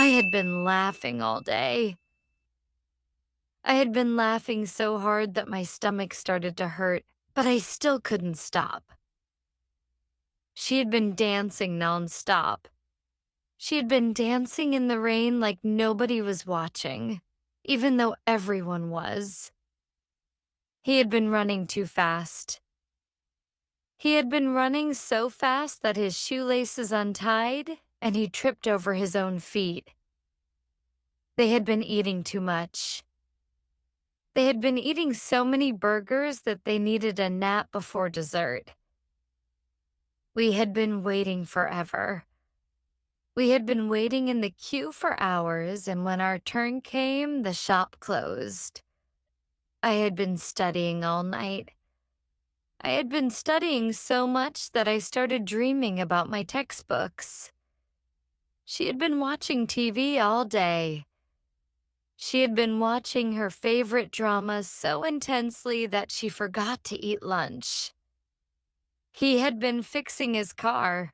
I had been laughing all day. I had been laughing so hard that my stomach started to hurt, but I still couldn't stop. She had been dancing nonstop. She had been dancing in the rain like nobody was watching, even though everyone was. He had been running too fast. He had been running so fast that his shoelaces untied and he tripped over his own feet. They had been eating too much. They had been eating so many burgers that they needed a nap before dessert. We had been waiting forever. We had been waiting in the queue for hours, and when our turn came, the shop closed. I had been studying all night. I had been studying so much that I started dreaming about my textbooks. She had been watching TV all day. She had been watching her favorite drama so intensely that she forgot to eat lunch. He had been fixing his car.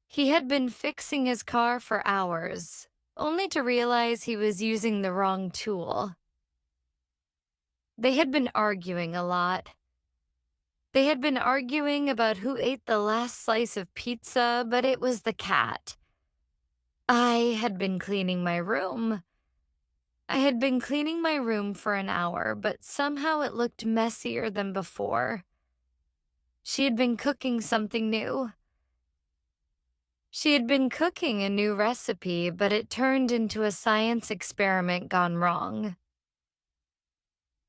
He had been fixing his car for hours, only to realize he was using the wrong tool. They had been arguing a lot. They had been arguing about who ate the last slice of pizza, but it was the cat. I had been cleaning my room. I had been cleaning my room for an hour, but somehow it looked messier than before. She had been cooking something new. She had been cooking a new recipe, but it turned into a science experiment gone wrong.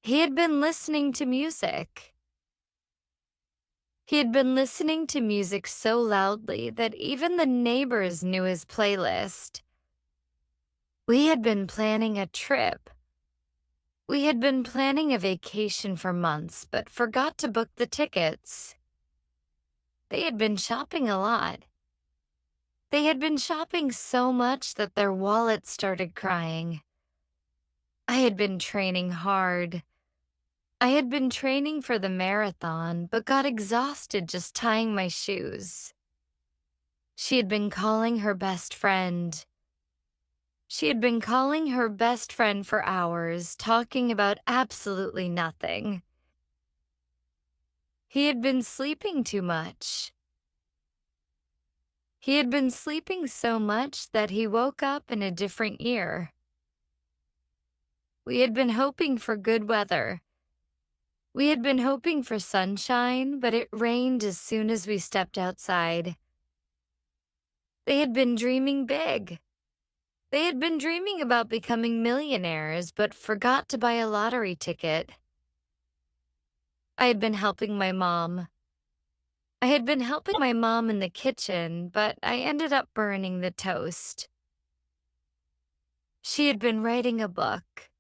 He had been listening to music. He had been listening to music so loudly that even the neighbors knew his playlist. We had been planning a trip. We had been planning a vacation for months, but forgot to book the tickets. They had been shopping a lot. They had been shopping so much that their wallets started crying. I had been training hard. I had been training for the marathon, but got exhausted just tying my shoes. She had been calling her best friend. She had been calling her best friend for hours, talking about absolutely nothing. He had been sleeping too much. He had been sleeping so much that he woke up in a different year. We had been hoping for good weather. We had been hoping for sunshine, but it rained as soon as we stepped outside. They had been dreaming big. They had been dreaming about becoming millionaires, but forgot to buy a lottery ticket. I had been helping my mom. I had been helping my mom in the kitchen, but I ended up burning the toast. She had been writing a book.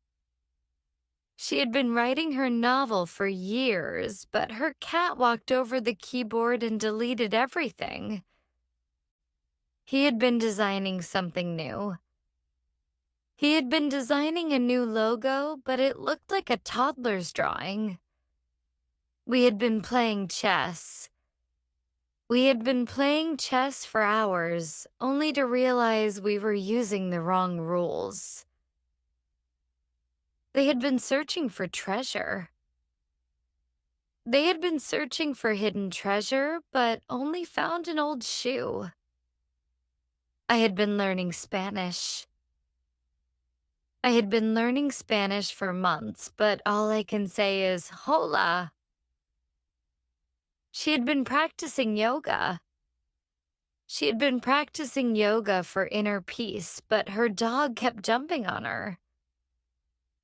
She had been writing her novel for years, but her cat walked over the keyboard and deleted everything. He had been designing something new. He had been designing a new logo, but it looked like a toddler's drawing. We had been playing chess. We had been playing chess for hours, only to realize we were using the wrong rules. They had been searching for treasure. They had been searching for hidden treasure, but only found an old shoe. I had been learning Spanish. I had been learning Spanish for months, but all I can say is hola. She had been practicing yoga. She had been practicing yoga for inner peace, but her dog kept jumping on her.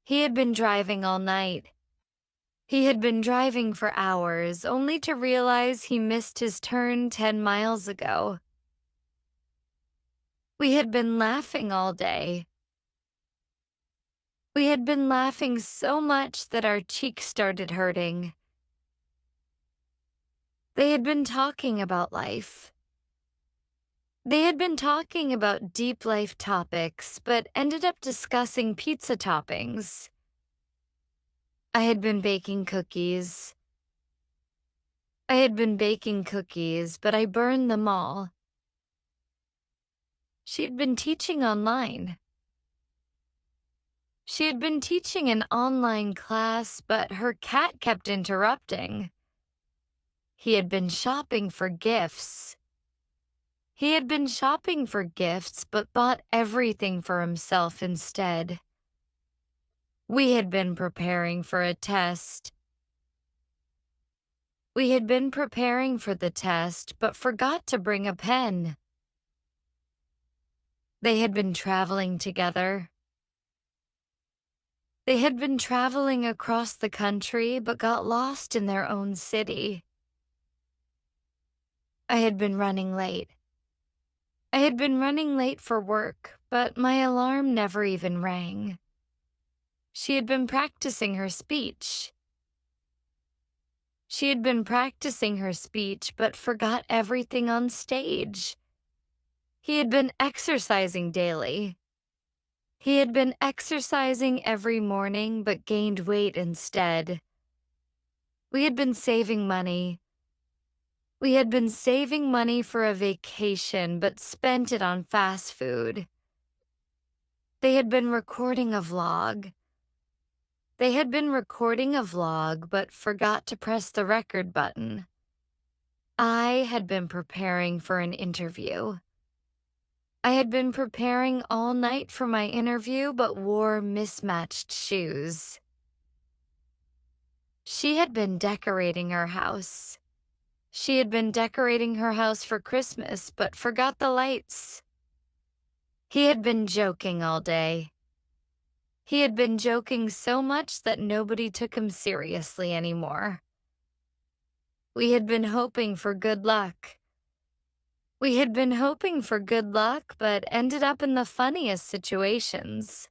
He had been driving all night. He had been driving for hours, only to realize he missed his turn 10 miles ago. We had been laughing all day. We had been laughing so much that our cheeks started hurting. They had been talking about life. They had been talking about deep life topics, but ended up discussing pizza toppings. I had been baking cookies. I had been baking cookies, but I burned them all. She had been teaching online. She had been teaching an online class, but her cat kept interrupting. He had been shopping for gifts. He had been shopping for gifts, but bought everything for himself instead. We had been preparing for a test. We had been preparing for the test, but forgot to bring a pen. They had been traveling together. They had been traveling across the country, but got lost in their own city. I had been running late. I had been running late for work, but my alarm never even rang. She had been practicing her speech. She had been practicing her speech, but forgot everything on stage. He had been exercising daily. He had been exercising every morning, but gained weight instead. We had been saving money. We had been saving money for a vacation, but spent it on fast food. They had been recording a vlog. They had been recording a vlog, but forgot to press the record button. I had been preparing for an interview. I had been preparing all night for my interview, but wore mismatched shoes. She had been decorating her house. She had been decorating her house for Christmas, but forgot the lights. He had been joking all day. He had been joking so much that nobody took him seriously anymore. We had been hoping for good luck. We had been hoping for good luck, but ended up in the funniest situations.